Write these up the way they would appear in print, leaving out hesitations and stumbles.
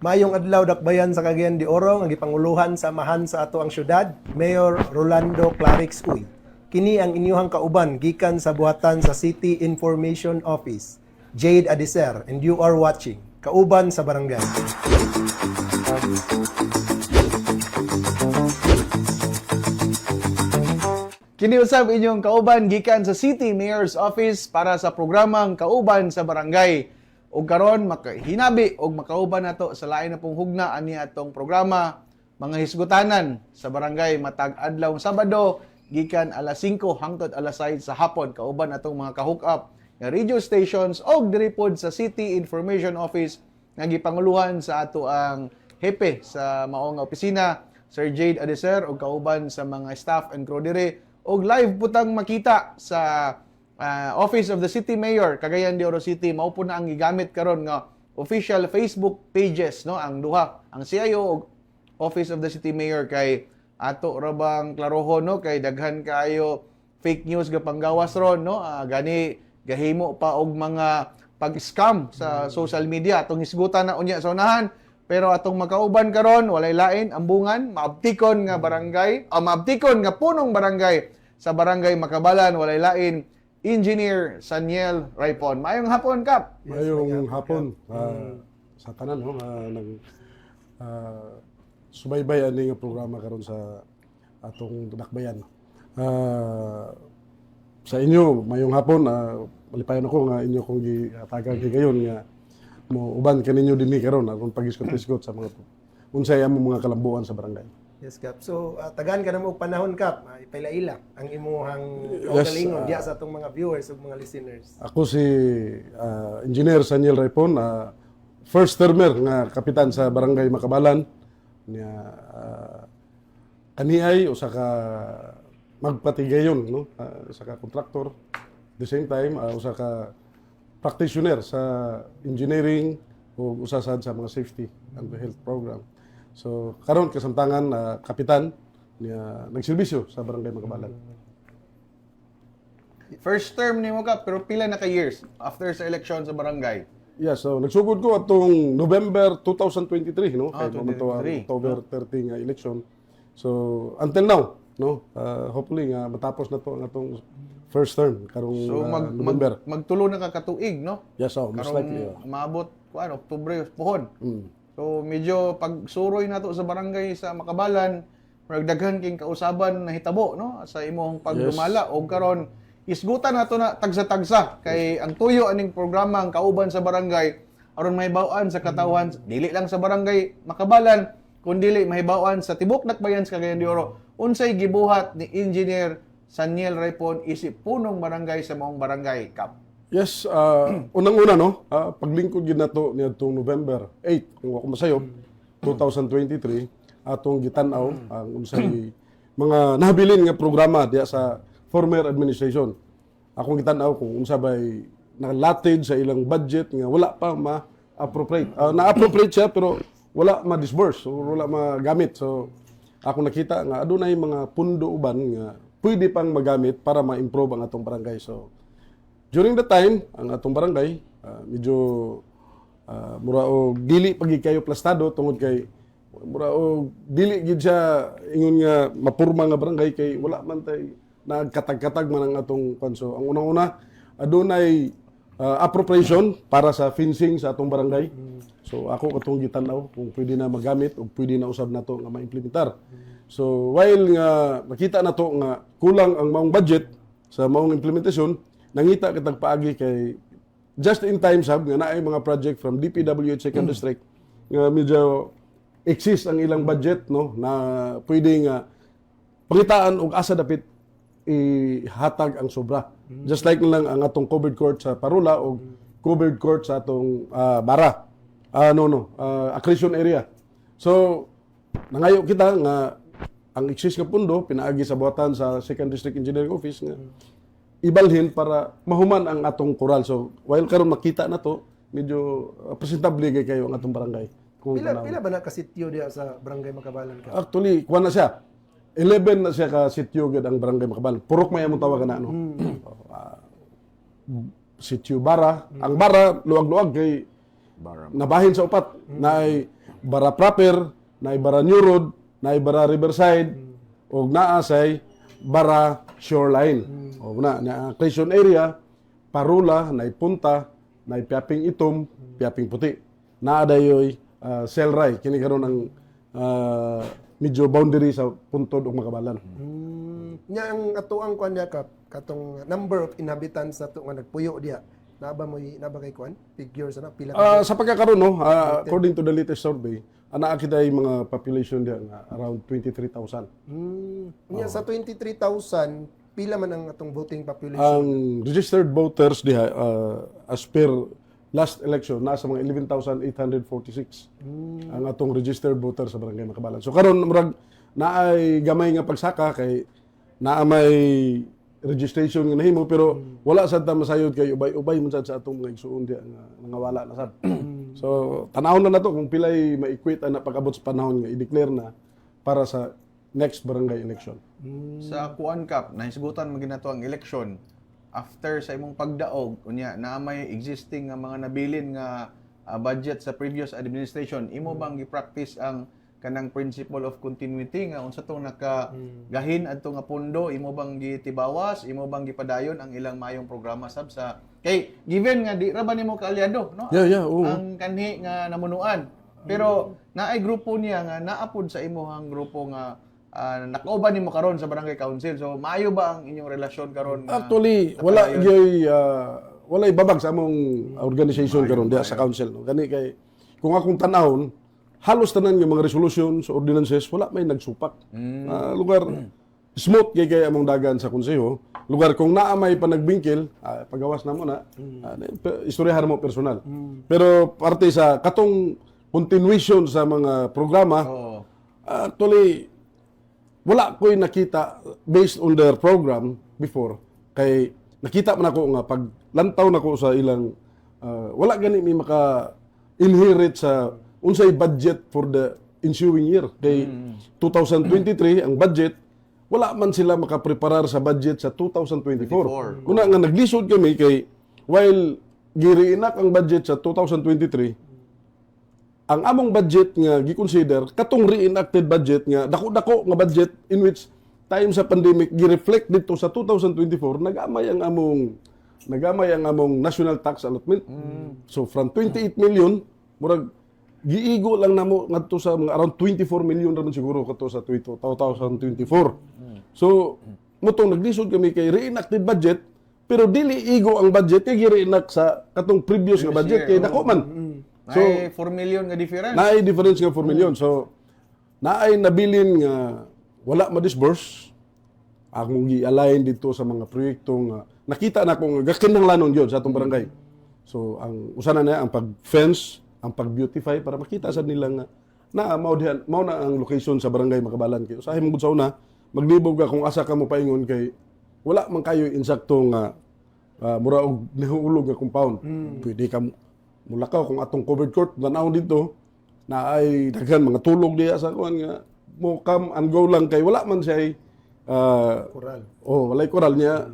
Mayong adlaw dakbayan sa Cagayan de Oro ang gipanguluhan samahan sa ato ang syudad, Mayor Rolando Clarix Uy. Kini ang inyuhang kauban gikan sa buhatan sa City Information Office, Jade Adiser, and you are watching Kauban sa Barangay. Kiniusap inyong kauban gikan sa City Mayor's Office para sa programang Kauban sa Barangay. O karon makahinabi og makauban nato sa lain na pong hugna ani atong programa mga hisgutanan sa barangay matag adlaw Sabado gikan alas 5 hangtod alas 6 sa hapon kauban atong mga ka-hook up nga radio stations og diri pod sa City Information Office nga gipanguluhan sa ato ang hepe sa mao nga opisina Sir Jade Adiser og kauban sa mga staff and crew diri og live putang makita sa Office of the City Mayor Cagayan de Oro City. Mao po na ang gigamit karon nga official Facebook pages, no, ang duha, ang CIO og Office of the City Mayor kay ato ra bang klarohon, no, kay daghan kayo fake news ga panggawas ron, no, gani gahimo pa og mga pag-scam sa social media atong hisgutan na unya sa unahan. Pero atong makauban karon walay lain ambungan maabtikon nga barangay, maabtikon nga punong barangay sa barangay Makabalan walay lain Engineer Saniel Raipon. Mayong hapon, Kap. Mayong hapon sa tanan ho nag subaybay ani nga programa karon sa atong dakbayan. Sa inyo mayong hapon malipayon ako nga inyo kong gitagan gayon nga mo uban kaninyo dinhi karon aron pagisgot-isgot sa mga unsay among mga kalambuan sa barangay. Yes, Kap. So, tagaan ka na mo og panahon, Kap. Ipaila-ila ang imuhang Yes, kaugalingon diya sa atong mga viewers ug mga listeners. Ako si Engineer Saniel Raipon, first termer nga kapitan sa Barangay Makabalan. Niya kaniay usa ka magpatigayon, no, usa ka kontraktor. At the same time usa ka practitioner sa engineering o usa sad sa mga safety and health program. So karon kasamtangan kapitan niya nagserbisyo sa Barangay Makabalan. First term ni mo, Kap, pero pila na ka years after sa election sa barangay? Yeah, so nagsugod ko atong November 2023, no? Kay 2023. October 30 nga election. So until now, no, hopefully nga matapos na to ang atong first term karong So November. magtulo na ka katuig, no? Yes, so most likely. Karong maabot kuan Oktubre puhon. Mm. So medyo pagsuroy nato sa barangay sa Makabalan, daghan king kausaban na hitabo, no, sa imong pagdumala og karon isgutan nato na tagsa-tagsa kay ang tuyo aning programa ang kauban sa barangay aron mahibaw-an sa katawhan dili lang sa barangay Makabalan kundi mahibaw-an sa tibok dakbayan sa Cagayan de Oro unsay gibuhat ni Engineer Saniel Raipon isip punong barangay sa maong barangay, Kap. Yes, unang-una, no, paglingkod gid nato niadtong November 8 kung ako masayo 2023 atong gitan-aw ang unsay mga nahabilin nga programa diya sa former administration. Akong gitan-aw kung unsa bay nalated sa ilang budget nga wala pa ma-appropriate. Na-appropriate siya pero wala ma-disburse o wala magamit. So ako nakita nga adunay mga pundo uban nga pwede pang magamit para ma-improve ang atong barangay. So during the time, ang atong barangay, medyo mura o dili pagi kayo plastado tungod kay mura o dili gid siya ingon nga mapurma nga barangay kay wala man tay nagkatag-katag man ang atong konso. Ang unang-una, adunay appropriation para sa fencing sa atong barangay. So ako katong gitan-aw kung pwede na magamit o pwede na usab nato nga ma-implementar. So while nga nakita nato nga kulang ang maong budget sa maong implementasyon, nangita kitag paagi kay just in time sab nga naay mga project from DPWH Second District nga medyo exist ang ilang budget, no, na pwede nga pangitaan og asa dapit ihatag ang sobra. Just like lang ang atong covered court sa Parula o covered court sa atong Bara. Accretion area. So nangayo kita nga ang exist nga pundo pinaagi sa buhatan sa Second District Engineering Office nga ibalhin para mahuman ang atong koral. So, while karon makita na to, medyo presentable kayo ang atong barangay. Pila ba na ka sityo diya sa Barangay Makabalan, Kap? Actually, kuha na siya. 11 na siya ka sityo gid ang Barangay Makabalan. Purok may among tawagan na, no? Sityo Bara. Ang Bara, luwag-luwag kay nabahin sa upat. Na bara proper, naay bara New Road, naay bara Riverside, ug naa say bara shoreline. O na Quezon area, Parula, naay Punta, naay Piaping Itom, Piaping Puti. Naa dayoy Selray, kini karon ang medyo boundary sa Puntod ug Makabalan. Nya ang atuang kuan niya katong number of inhabitants sa nga nagpuyo diha. Naba kay kuan? Figures na pila Sa pagkakaroon, no, according to the latest survey, naa kita yung mga population diha nga around 23,000. Nya sa 23,000 pila man ang atong voting population? Ang registered voters diha as per last election nasa mga 11,846 ang atong registered voters sa Barangay Makabalan. So karon murag naay gamay nga pagsaka kay naa may registration nga nahimo pero wala sad ta masayod kay ubay-ubay man sad sa atong mga igsuon diha nga nangawala na sad. So tanawon na nato kung pilay ma-equate na pag-abot sa panahon nga i-declare na para sa next barangay election. Sa Kuan Cup, nahisgutan mo ginato ang election after sa imong pagdaog unya na may existing nga mga nabilin nga budget sa previous administration, imo bang gi-practice ang kanang principle of continuity nga unsa tong nakagahin adto nga pondo, imo bang gitibawas, imo bang gipadayon ang ilang mayong programa sab sa kay given nga di ra ba nimo kaalyado no Oo. ang kanhi nga namunuan pero naay grupo niya nga naapod sa imong grupo nga nakauban nimo karon sa barangay council. So maayo ba ang inyong relasyon karon? Actually, wala gyud wala ibabag sa among organization karon diha sa council no. Gani kay kung akong tanawon halos tanan nga mga resolutions, ordinances wala may nagsupak. Lugar smooth kay among dagan sa konseho. Lugar kung naa may panagbingkil, pagawas na mo na. Istoryahan mo personal. Pero parte sa katong continuation sa mga programa, actually wala ko'y nakita based on their program before. Kay nakita man ako nga pag lantaw na ko sa ilang wala gani may maka-inherit sa unsay budget for the ensuing year. Kay 2023 ang budget wala man sila makapreparar sa budget sa 2024. Una nga naglisod kami kay while giriinak ang budget sa 2023 ang among budget nga gi-consider katong reenacted budget nga dako-dako nga budget in which time sa pandemic gi-reflect dito sa 2024 nagamay ang among national tax allotment. So from 28 million murag giigo lang namo ngadto sa mga around 24 million ra man siguro kadto sa 2024. So mutong naglisod kami kay reenacted budget pero dili igo ang budget kay gi-reenact sa katong previous nga budget kay dako man. So, naay 4 million nga difference. Naay difference nga 4 million. So, naay nabilin nga wala ma-disburse. Akong gi-align dito sa mga proyekto nga nakita na kung gakinang lanon yun sa atong barangay. So, ang usana na ang pag-fence, ang pag-beautify para makita sa nila nga na mao na ang location sa barangay Makabalan. Kay usahay mo gud sa una, maglibog ka kung asa ka mo paingon kay wala man kayo insakto nga mura og nihulog nga compound. Pwede ka mulakaw kung atong covered court tanaw dito na ay daghan mga tulog diya sa kuan nga mo come and go lang kay wala man siya Coral. walay coral niya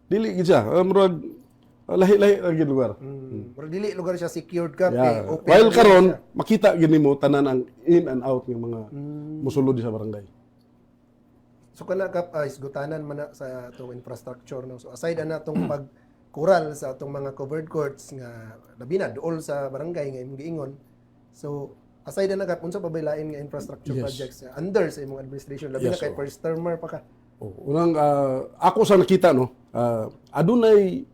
dili gid siya murag lahi-lahi ra gid lugar. Pero dili lugar siya secured ka Yeah. open. While karon makita gid nimo tanan ang in and out ng mga musulod sa barangay. So kana kap isgutanan man na sa atong infrastructure no. So aside na atong pagkural sa atong mga covered courts nga labi na duol sa barangay nga imong giingon. So aside na kap unsa pa bay lain nga infrastructure Yes. projects under sa imong administration labi Yes, na kay first termer pa ka. Unang ako sa nakita no adunay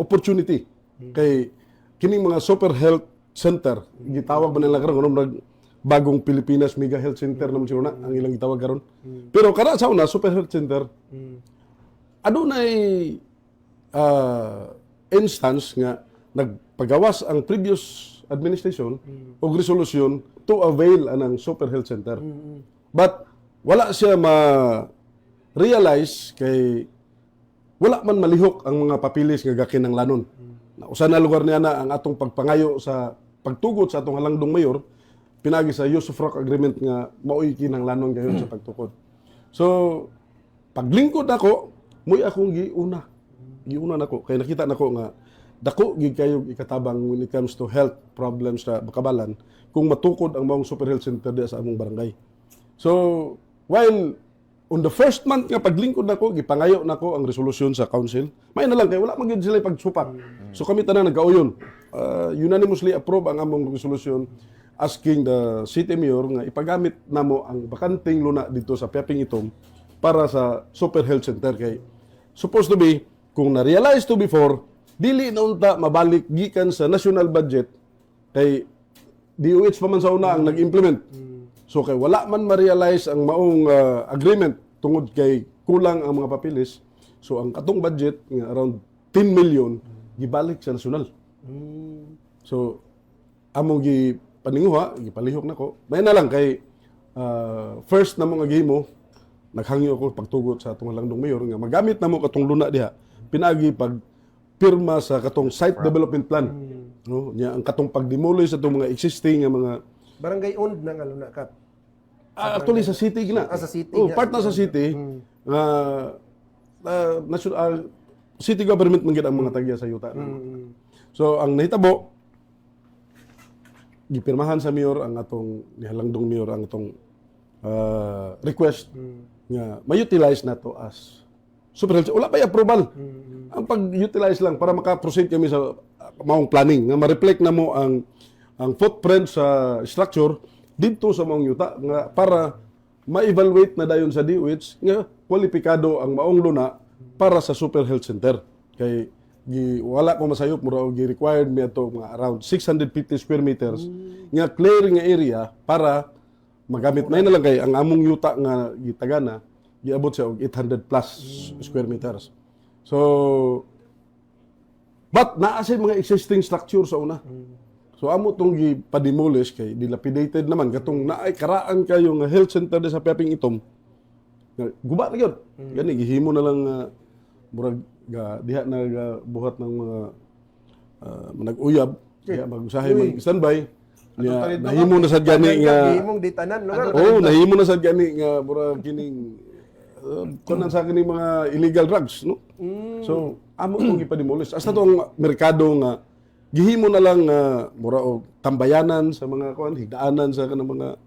opportunity kay kining mga super health center gitawag ba nila karon bagong Pilipinas Mega Health Center naman siguro na ang ilang gitawag karon. Pero kada sa una super health center adunay instance nga nagpagawas ang previous administration og resolution to avail anang super health center. But wala siya ma-realize kay wala man malihok ang mga papilis nga gakin ng lanon. Usa na lugar niya na ang atong pagpangayo sa pagtugot sa atong halangdong mayor pinagi sa use of rock agreement nga maoy kinang lanon gayon sa pagtukod. So paglingkod ako, muy akong giuna nako kay nakita nako nga dako gid kayo ikatabang when it comes to health problems sa Bakabalan kung matukod ang maong super health center diya sa among barangay. So, while on the first month nga paglingkod nako, gipangayo nako ang resolusyon sa council, may na lang kay wala man gyud sila pagsupak. So kami tanan nagkauyon. Unanimously approve ang among resolusyon asking the city mayor nga ipagamit namo ang bakanting luna dito sa Piaping Itom para sa super health center kay supposed to be kung na-realize to before dili na unta mabalik gikan sa national budget kay DOH pa man sa una ang nag-implement. So kay wala man ma-realize ang maong agreement tungod kay kulang ang mga papilis. So ang katong budget nga around 10 million gibalik sa national. So among paninguha, gipalihok nako. May na lang kay first na mga gihimo naghangyo ako pagtugot sa atong langdong mayor nga magamit namo katong luna diha pinagi pag pirma sa katong site development plan. No, nya ang katong pagdemolish sa itong mga existing nga mga Barangay owned na nga luna, Kap. actually sa city gina. Sa city Oh, nga. part na sa city nga city government man gid ang mga tagya sa yuta. So ang nahitabo gipirmahan sa mayor ang atong nihalangdong mayor ang atong request nga ma-utilize na to as super health. Wala pa approval. Ang pag-utilize lang para maka-proceed kami sa maong planning nga ma-reflect na mo ang footprint sa structure dito sa maong yuta nga para ma-evaluate na dayon sa DOH nga kwalipikado ang maong luna para sa super health center. Kay wala ko masayop mura og required mi ato mga around 650 square meters nga clearing nga area para magamit may na lang kay ang among yuta nga gitagana giabot siya og 800 plus square meters. So but naa say mga existing structure sa una. So amo tong gipademolish kay dilapidated naman katong naay karaan kayo nga health center sa Piaping Itom. Guba na gyud. Gani gihimo na lang murag diha na buhat ng mga nag-uyab diha mag-usahay mag-standby niya nahimo na sad gani nga Gihimong ditanan, lugar. nahimo na sad gani nga murag kining kunan sa kining mga illegal drugs no. So amo kong ipademolish hasta to ang merkado nga gihimo na lang mura og tambayanan sa mga kuan higdaanan sa kanang mga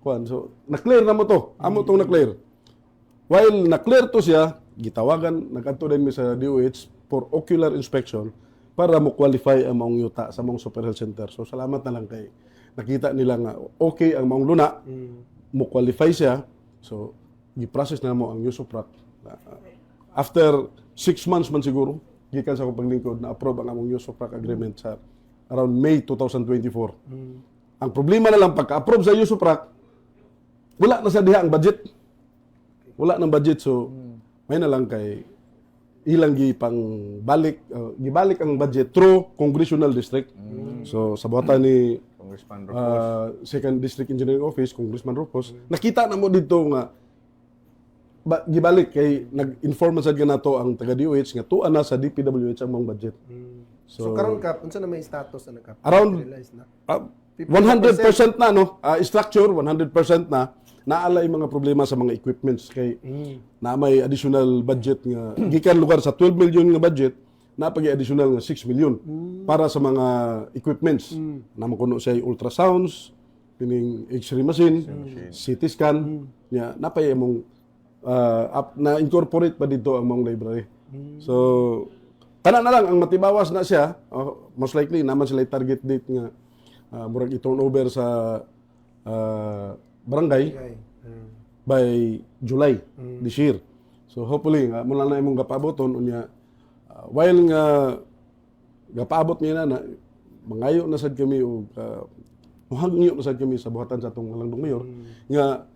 kuan. So na-clear na mo to amo tong na-clear. While na-clear to siya, gitawagan, nag-adto din mi sa DOH for ocular inspection para mo qualify ang maong yuta sa maong super health center. So salamat na lang kay nakita nila nga okay ang maong luna, mo qualify siya. So gi-process na mo ang use of PRAC. After 6 months man siguro, gikan sa akong paglingkod na approve ang among use of PRAC agreement sa around May 2024. Ang problema na lang pagka-approve sa use of PRAC, wala na sa diha ang budget. Wala nang budget so may na lang kay ilang gibalik ang budget through congressional district. So sa buhatan ni Congressman Rufus. Second District Engineering Office Congressman Rufus, nakita na mo dito nga gibalik kay nag-inform sad nato ang taga DOH nga tuan na sa DPWH ang mong budget. So karon, Kap, unsa na may status na, Kap? Around Realize na. 100% na no, structure 100% na naalay mga problema sa mga equipments kay na may additional budget nga gikan lugar sa 12 million nga budget na pag additional nga 6 million para sa mga equipments na makuno siya ultrasounds kining X-ray machine, CT scan nya napay mong na incorporate pa dito ang mong library. So kana na lang ang matibawas na siya most likely naman sila target date nga murag i-turnover sa barangay by July this year. So hopefully mula na imong gapaboton unya while nga gapaabot niya na mangayo na sad kami og muhangyo na sad kami sa buhatan sa atong langdong mayor nga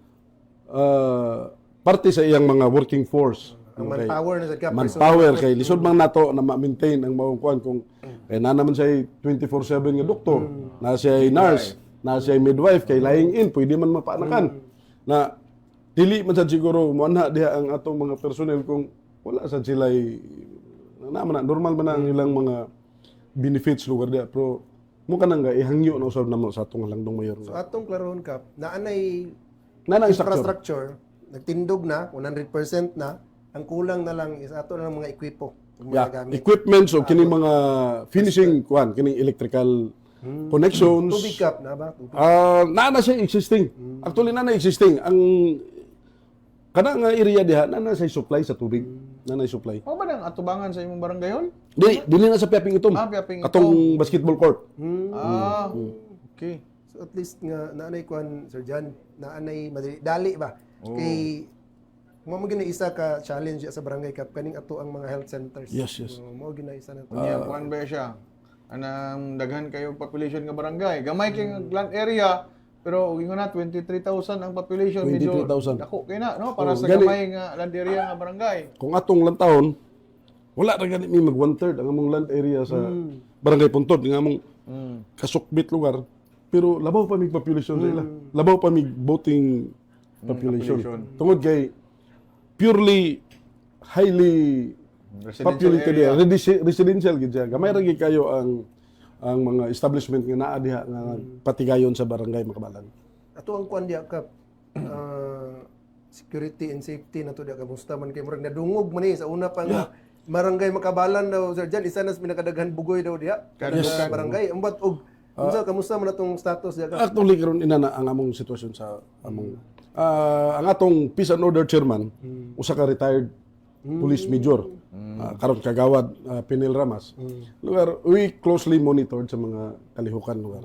parte sa iyang mga working force. Ang manpower na sad, Kap. Manpower kay lisod man nato na ma-maintain ang maong kuan kung kay na naman siya 24/7 nga doktor, na siya nurse, na siya midwife kay lying in pwede man mapaanakan. Na dili man sad siguro moanha diha ang atong mga personnel kung wala sad sila naman normal man ang ilang mga benefits lugar diha pero mo kanang ihangyo na usab namo sa atong langdong mayor. So atong klaron, Kap, naanay Nanang infrastructure, nagtindog na 100% na, ang kulang na lang is ato na lang mga ekwipo. Yeah, equipments o kining mga finishing kuan, kining electrical connections. Tubig kap na ba? Tubig. Na siya existing. Actually na existing. Ang kana nga area diha na say supply sa tubig. Na supply. Ano ba nang atubangan sa imong barangay hall? Dili na sa Piaping Itom. Piaping Itom. Katong basketball court. Okay. So at least nga naanay kuan Sir John, naanay madali dali ba? Kay mo gina isa ka challenge sa barangay kap kaning ato ang mga health centers. Yes, yes. Mo gina isa na to. Kuan ba siya? Anang daghan kayo population nga barangay. Gamay kay nga land area, pero ingon na 23,000 ang population. 23,000. Dako kay na, no? Para sa gani. gamay nga land area nga barangay. Kung atong lantahon, wala ra gani mi mag 1/3 ang among land area sa Barangay Puntod, nga among kasukbit lugar. Pero labaw pa mig population sa ila. Labaw pa mig voting population. Tungod kay purely highly populated area, residential gid siya. Gamay ra gid kayo ang mga establishment nga naa diha nga patigayon sa barangay Makabalan. Ato ang kuan diya kap security and safety na to diya kamusta man kay murag nadungog man sa una pa nga barangay Makabalan daw Sir John, isa na sa pinakadaghan bugoy daw diha. Kada barangay umbat og unsa kamusta man atong status diya kap? Actually karon ina na ang among sitwasyon sa among ang atong peace and order chairman usa ka retired police major. Karon kagawad Pinel Ramas. Lugar we closely monitored sa mga kalihukan lugar.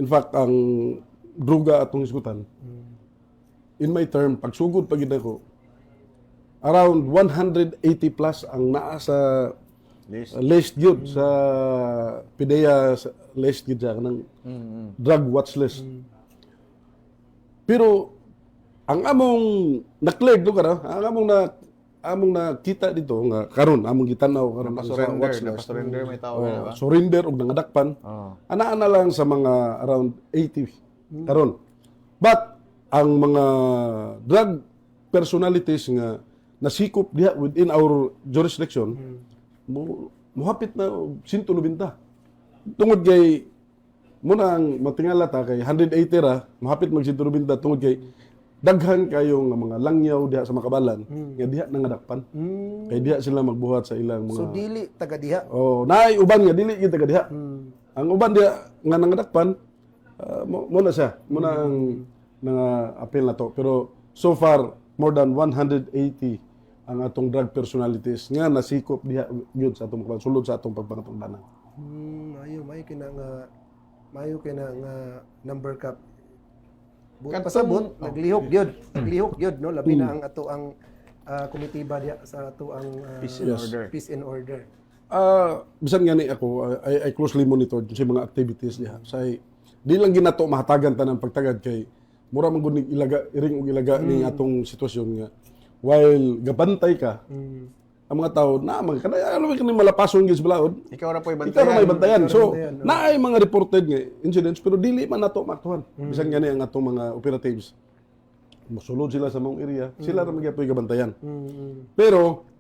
In fact, ang druga atong isgutan in my term pagsugod pa gid ako around 180 plus ang naa sa list gyud sa PDEA list gyud siya kanang drug watch list. Pero ang among na-cleared lugar, ang among nakita dito nga karon among gitanaw karon sa watch list. Surrender may tao na ba? Surrender og nangadakpan. Ana lang sa mga around 80 karon. But ang mga drug personalities nga nasikop diha within our jurisdiction muhapit na og 190. Tungod kay muna ang matingala ta kay 180 ra, mahapit mag 190 tungod kay daghan kayo nga mga langyaw diha sa Makabalan nga diha nangadakpan. Kay diha sila magbuhat sa ilang mga So dili taga diha. naay uban nga dili gid taga diha. Ang uban diha nga nangadakpan mo na siya. Mo na ang appeal na to. Pero so far more than 180 ang atong drug personalities nga nasikop diha gyud sa atong Makabalan sulod sa atong pagpangatungdanan. Mayo kay na nga number cap. Buot pasabot, naglihok gyud no labi na ang ato ang komitiba diya sa ato ang peace and order. Bisan gani ako, I closely monitored sa mga activities diha. Say di lang ginato mahatagan tanang pagtagad kay mura man gud iring og ilaga ning atong sitwasyon nga while gabantay ka. Ang mga tao na alam mo kani malapason gyud sa balaod. Ikaw ra po'y Ikaw na may bantayan. So, naay mga reported nga incidents pero dili man nato maktuhan. Bisan gani ang atong mga operatives. Mosulod sila sa mong area, sila ra magyapon gabantayan. Pero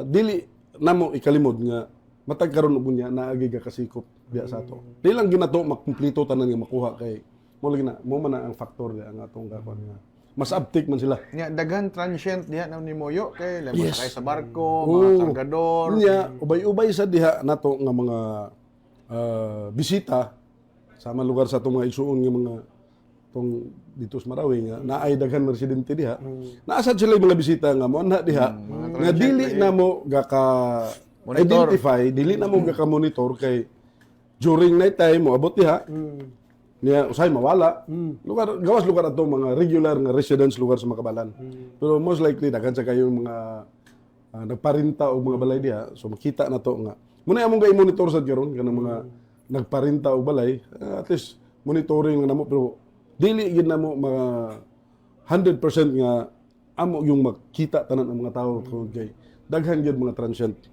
dili namo ikalimod nga matag karon og unya naagi ka kasikop diha sa ato. Dili lang ginato makumpleto tanan nga makuha kay mo man na ang factor diha ang atong gakon nga mas uptick man sila. Nya daghan transient diha na ni Moyo kay labi sakay sa barko, mga kargador. Nya ubay-ubay sa diha nato nga mga bisita sa mga lugar sa atong mga isuon nga mga tong dito sa Marawi nga naay daghan mga residente diha. Naasad sila yung mga bisita nga mo na diha nga dili na mo gaka identify, dili na mo gaka monitor kay during night time mo abot diha. Niya usay mawala. Lugar ato mga regular nga residents lugar sa Makabalan. Pero most likely daghan sa kayo mga nagparinta og mga balay diha. So makita na to nga. Muna among gay monitor sa karon kanang mga nagparinta og balay, at least monitoring na mo pero dili gid na mo mga 100% nga amo yung makita tanan ang mga tao tungod kay daghan gyud mga transient.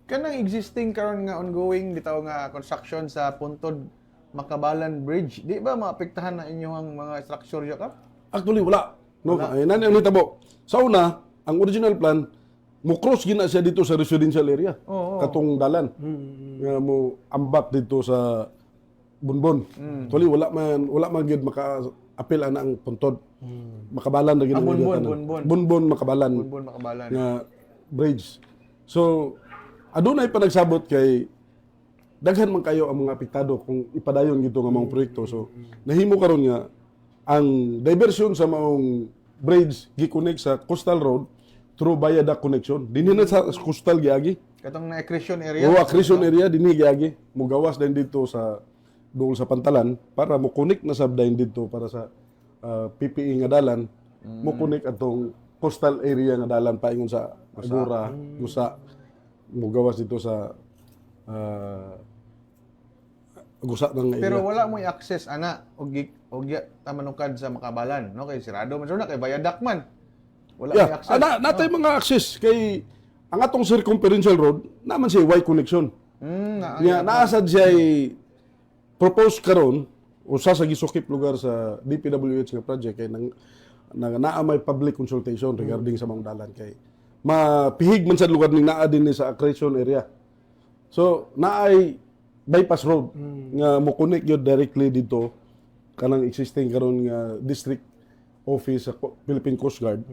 Kanang existing karon nga ongoing bitaw nga construction sa Puntod Makabalan Bridge, di ba maapektahan na inyong mga structure diya ka? Actually wala. No, ay nani ang nitabo. Sa una, ang original plan mo cross gina siya dito sa residential area. Katong dalan. Nga mo ambak dito sa Bunbon. Actually wala man gyud maka-appeal ana ang Puntod. Makabalan ra gyud Bunbon Bunbon Makabalan. Makabalan. Nga bridge. So adunay pa nagsabot kay daghan man kayo ang mga apektado kung ipadayon gito nga mga proyekto. So nahimo karon nga ang diversion sa maong bridge gi-connect sa coastal road through viaduct connection. Dinhi na sa coastal giagi. Katong na accretion area. O accretion area dinhi giagi. Mugawas din dito sa dool sa Pantalan para mo connect na sab din dito para sa PPE nga dalan. Mo connect atong coastal area nga dalan paingon sa Agora, Gusa. Mugawas dito sa Gusa ng area. Pero wala mo i-access ana og tamanukad sa Makabalan, no? Kay sirado man na kay viaduct man. Wala mo Yeah, i-access. natay mga access kay ang atong circumferential road naman siya Y connection. Naasad siya propose karon usa sa gisukip lugar sa DPWH nga project kay naa may public consultation regarding sa mga dalan kay mapihig man sa lugar ning naa din sa accretion area. So naay bypass road nga mo connect yun directly dito kanang existing karon nga district office sa Philippine Coast Guard.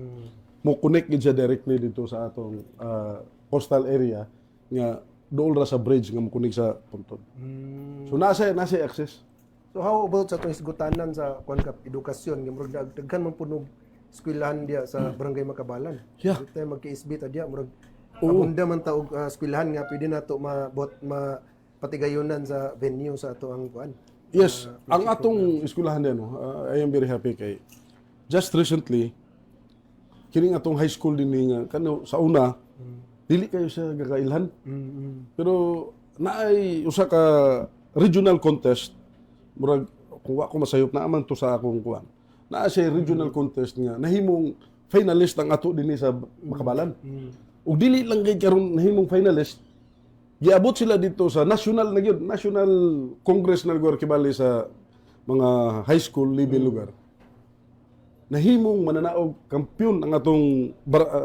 Mo connect gid siya directly dito sa atong coastal area nga dool ra sa bridge nga mo connect sa Puntod. So nasa access. So how about sa itong isgutanan sa kap edukasyon? Murag daghan man punog eskwelahan diya sa Barangay Makabalan. Yeah. Di tayo magka-SB ta diya. Murag abunda man ta og eskwelahan nga pwede nato patigayunan sa venue sa ato ang kuan. Yes, ang atong eskwelahan din, I am very happy kay just recently kining atong high school din nga kano sa una dili kayo sa gakailhan. Pero naay usa ka regional contest murag kung wa ko masayop na man to sa akong kuan. Naa siya regional contest nga nahimong finalist ang ato dinhi sa Makabalan. Ug dili lang kay karon nahimong finalist giabot sila dito sa national na gyud, National Congress na lugar kibali sa mga high school level lugar. Nahimong mananaog kampiyon ang atong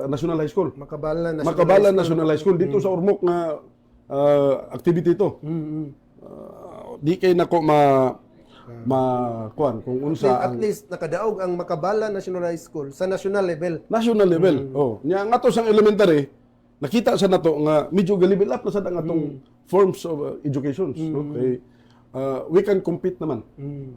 National High School. Makabalan National High School dito sa Ormoc nga activity ito. Di kay nako kuan kung unsa At least nakadaog ang Makabalan National High School sa national level. national level. Oh, nya nga to sang elementary nakita sa nato nga medyo level up na sad ang atong forms of education. No? Kay, we can compete naman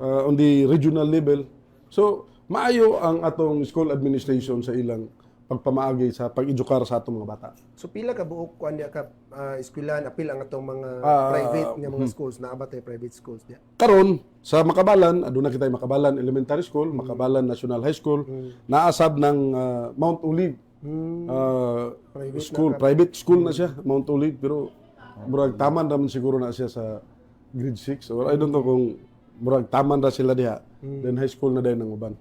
on the regional level. So, maayo ang atong school administration sa ilang pagpamaagi sa pag-edukar sa atong mga bata. So pila ka buok kuan diya ka eskwelahan apil ang atong mga private nga mga schools na abatay private schools diya. Karon sa Makabalan, aduna kitay Makabalan Elementary School, Makabalan National High School, naasab ng Mount Olive private school na siya, Mount Olive, pero murag taman naman siguro na siya sa grade 6 or I don't know kung murag taman ra sila diha. Then high school na din ng uban.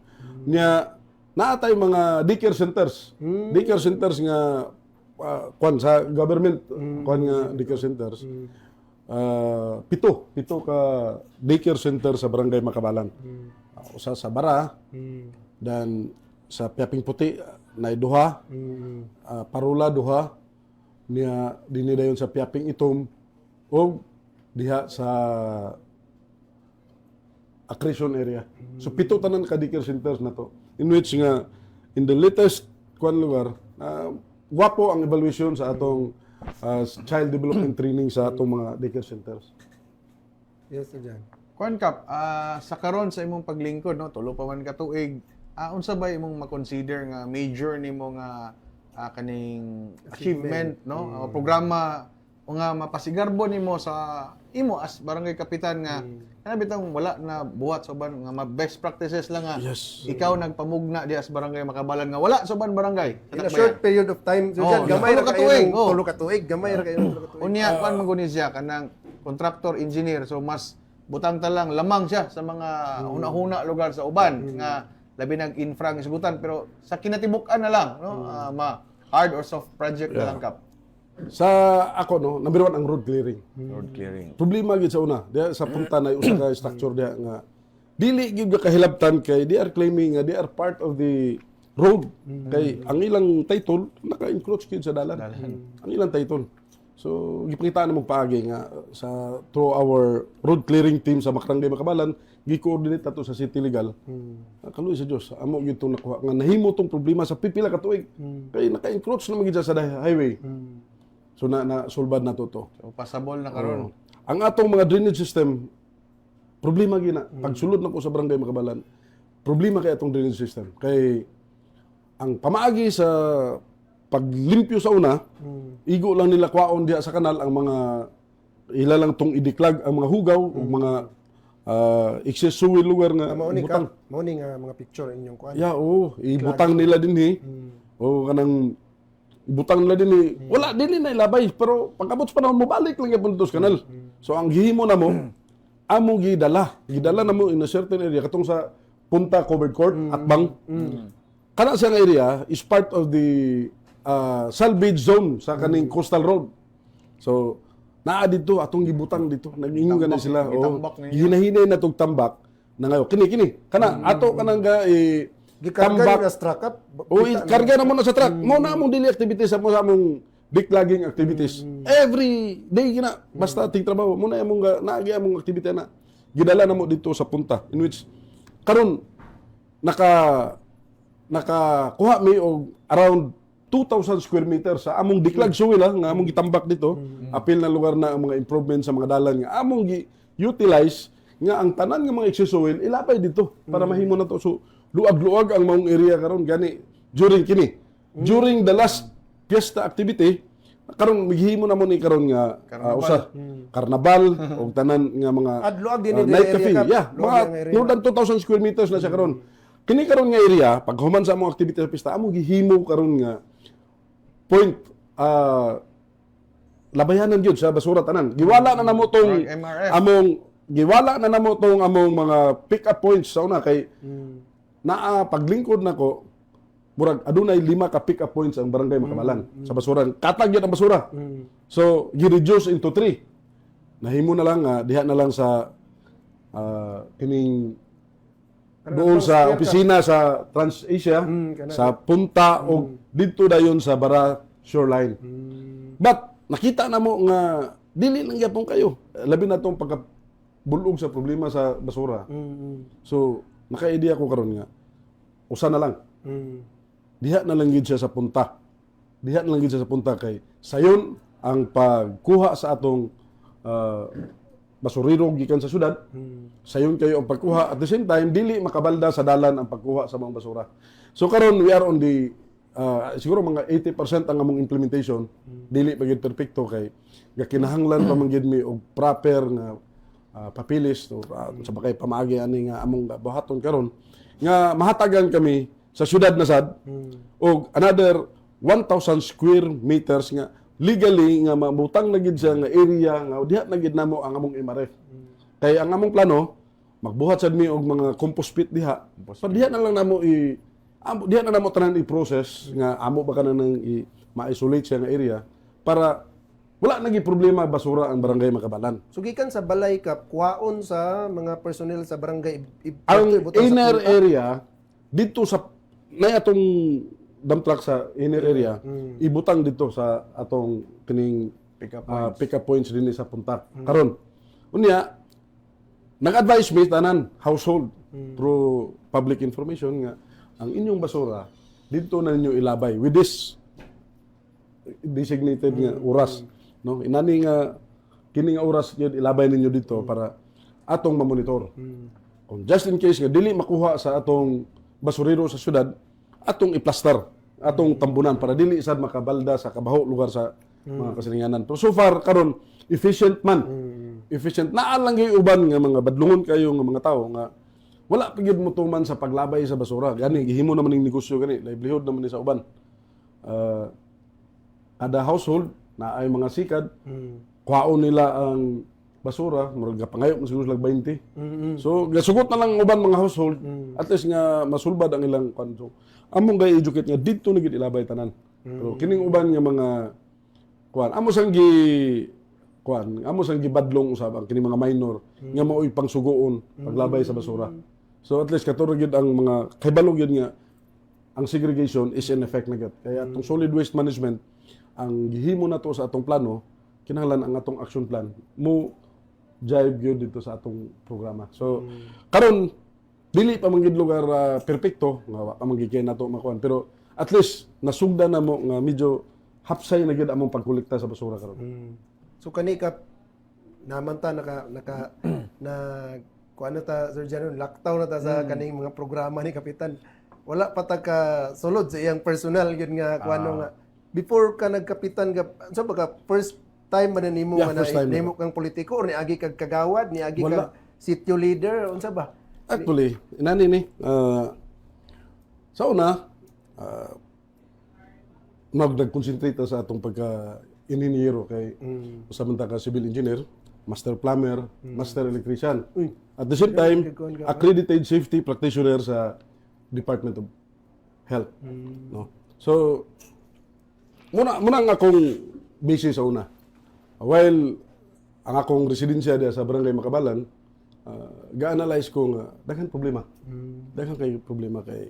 Nya naatay mga daycare centers. Daycare centers nga kuan sa government kuan nga daycare centers. Pito ka daycare center sa Barangay Makabalan. Usa sa Bara, dan sa Piaping Puti na duha, Parula duha, niya dinhi dayon sa Piaping Itom o diha sa accretion area. So pito tanan ka daycare centers na to. In which nga in the latest kuan lugar, wapo ang evaluation sa atong child development training sa atong mga daycare centers. Yes, Jan. Kuan kap, sa karon sa imong paglingkod, no, tulo pa man ka tuig, unsa ba imong ma-consider nga major nimo nga kaning achievement, no? Programa o nga mapasigarbo nimo sa imo as barangay kapitan nga kana bitang wala na buhat sa uban nga best practices lang nga ikaw nagpamugna di as barangay Makabalan nga wala sa uban barangay. In a short period of time, so Jan, gamay ra kayo tulo ka tuig, gamay ra kayo tulo ka tuig. Unya kuan man guni siya kanang contractor engineer, so mas butang ta lang lamang siya sa mga huna-huna lugar sa uban nga labi nag-infra ng isgutan, pero sa kinatibuk-an na lang, no? Hard or soft project na lang kap. Sa ako no, number one ang road clearing. Road clearing. Problema gid sa una, diha sa punta na usa ka structure diha nga dili gyud ka kahilabtan kay they are claiming nga they are part of the road. Kay ang ilang title naka-encroach gid sa dalan. Ang ilang title. So gipakita na mo paagi nga sa through our road clearing team sa Barangay Makabalan, gi-coordinate ato sa City Legal. Kaluoy sa Dios, amo gyud tong nakuha nga nahimo tong problema sa pipila ka tuig. Kay naka-encroach na magid sa highway. So na sulbad na to. So pasabol na karon. Ang atong mga drainage system, problema gina. Pagsulod na ko sa Barangay Makabalan, problema kay atong drainage system. Kay ang pamaagi sa paglimpyo sa una, igo lang nila kwaon diha sa kanal ang mga ilalang tong idiklag ang mga hugaw ug mga excess soil lugar nga Mao ni butang. mao ni nga mga picture inyong kuan. Ya, ibutang nila dinhi. O kanang ibutang nila dinhi. Wala dinhi na ilabay pero pag-abot sa panahon mo balik lang gyapon sa kanal. So ang gihimo na mo amo gidala na mo in a certain area katong sa Punta Covered Court at Bang. Kana sa area is part of the salvage zone sa kaning coastal road. So naa dito atong gibutang dito nag-ingon gani sila gitambak ninyo. hinahinay na tog tambak na ngayo kini kana ato kanang Gikarga na struck up. o karga na mo na sa truck mo na among daily activities sa among backlogging activities every day gina basta tigtrabaho mo na among naagi among activity na gidala na mo dito sa punta in which karon nakakuha mi og around 2,000 square meters sa among diklag soil nga among gitambak dito. Apil na lugar na ang mga improvement sa mga dalan nga among gi-utilize nga ang tanan nga mga excess soil ilapay dito para mahimo na to. So luag-luag ang maong area karon gani during kini. During the last fiesta activity karon mighimo na mo ni karon nga usa karnabal og tanan nga mga Adluag din night area cafe. ka. Yeah, Luag mga ang area. more than 2,000 square meters na siya karon. Kini karon nga area pag human sa among activity sa pista amo gihimo karon nga point labayanan gyud sa basura tanan. Giwala na namo tong MRF. giwala na namo tong among mga pick up points sa una kay naa paglingkod nako murag adunay 5 ka pick up points ang Barangay Makabalan sa basura. Katag gyud ang basura. So gi-reduce into 3. Nahimo na lang diha na lang sa kining doon sa opisina sa TransAsia, sa Punta o dito dayon sa Bara Shoreline. But nakita na mo nga dili lang gyapon kayo. Labi na tong pagkabulog sa problema sa basura. So naka-idea ko karon nga usa na lang. Diha na lang gid siya sa Punta. Diha na lang gid siya sa Punta kay sayon ang pagkuha sa atong basurero gikan sa syudad. Sayon kayo ang pagkuha at the same time dili makabalda sa dalan ang pagkuha sa mga basura. So karon we are on the siguro mga 80% ang among implementation. Dili pa gyud perpekto kay gakinahanglan pa man gyud mi og proper nga papilis to sa bakay pamaagi ani nga among buhaton karon nga mahatagan kami sa syudad na sad og another 1,000 square meters nga legally nga mabutang na gid siya nga area nga diha na gid namo ang among MRF. Kay ang among plano magbuhat sad mi og mga compost pit diha. So diha na lang namo diha na namo tanan i-process nga amo ba kana nang ma-isolate siya nga area para wala nagi problema basura ang Barangay Makabalan. So gikan sa balay kap kuhaon sa mga personnel sa barangay Ang ibutang sa inner punta. area dito sa nay atong dump truck sa inner area ibutang dito sa atong kining pick up points din sa punta. Karon unya nag-advise me tanan household through public information nga ang inyong basura dito na ninyo ilabay with this designated nga oras, no? Inani nga kini nga oras gyud ilabay ninyo dito para atong mamonitor. Kung just in case nga dili makuha sa atong basurero sa syudad, atong i-plaster, atong tambunan para dili sad makabalda sa kabaho lugar sa mga kasilinganan. Pero so far karon efficient man. Efficient naa lang gyud uban nga mga badlungon kayo nga mga tawo nga wala pa gyud mutuman sa paglabay sa basura. Gani gihimo naman ning negosyo gani, livelihood naman ni sa uban. Kada household na ay mga sikad, kuhaon nila ang basura, murag pangayo siguro lag 20. So gasugot na lang uban mga household, at least nga masulbad ang ilang kanto. Among gay educate nga dito na gid ilabay tanan. Pero kining uban nga mga kuan, amo sang gibadlong usab ang kining mga minor nga maoy pangsugoon paglabay sa basura. So at least katurog gyud ang mga kahibalo gyud nga ang segregation is in effect na gyud. Kaya atong solid waste management ang gihimo na to sa atong plano, kinahanglan ang atong action plan mo jive gyud dito sa atong programa. So karon dili pa man gyud lugar perpekto nga wa pa man gyud nato makuan, pero at least nasugdan na mo nga medyo hapsay na gyud among pagkolekta sa basura karon. So kani ka naman ta naka na kuano ta Sir Janon, laktaw na ta sa kaning mga programa ni Kapitan. Wala pa ta ka sulod sa iyang personal yun nga kuano nga before ka nagkapitan ka so baka first time man nimo Yeah, nga first time. nimo kang politiko or niagi kag kagawad, niagi Wala. kag sitio leader unsa ba? Actually, inani ni sa una nag-concentrate sa atong pagka inhinyero kay usaman ta ka civil engineer, master plumber, master electrician. Uy. At the same time, Gagawin ka. accredited safety practitioner sa Department of Health. No. So muna ang akong base sa una. While ang akong residensya diya sa Barangay Makabalan, ga-analyze ko nga daghang problema. Daghang kay problema kay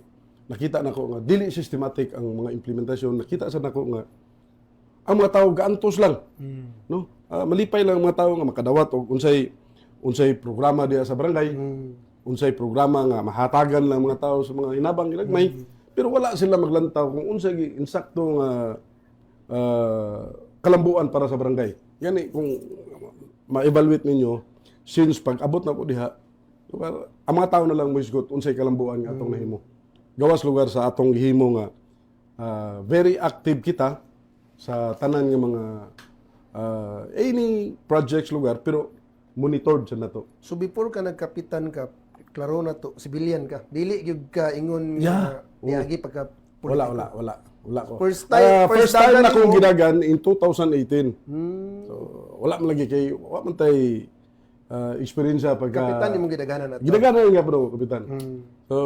nakita nako nga dili systematic ang mga implementasyon. Nakita sa nako nga ang mga tao gaantos lang. No? Malipay lang ang mga tao nga makadawat og unsay programa diya sa barangay. Unsay programa nga mahatagan lang mga tao sa mga hinabang gilagmay. Pero wala sila maglantaw kung unsay insakto nga kalambuan para sa barangay. Yani kung ma-evaluate ninyo since pag abot na ko diha, ang mga tao na lang moisgot unsay kalambuan nga atong nahimo. Gawas lugar sa atong gihimo nga very active kita sa tanan nga mga any projects lugar pero monitored sa nato. So before ka nagkapitan ka, klaro na to, civilian ka. Dili gyud ka ingon Yeah. nga niagi pagka Wala ko. First time na akong mo- ginagan in 2018. So wala man lagi kay wa man tay experience pagka Kapitan imong gidaganan ato. Ginagana nga bro, kapitan. So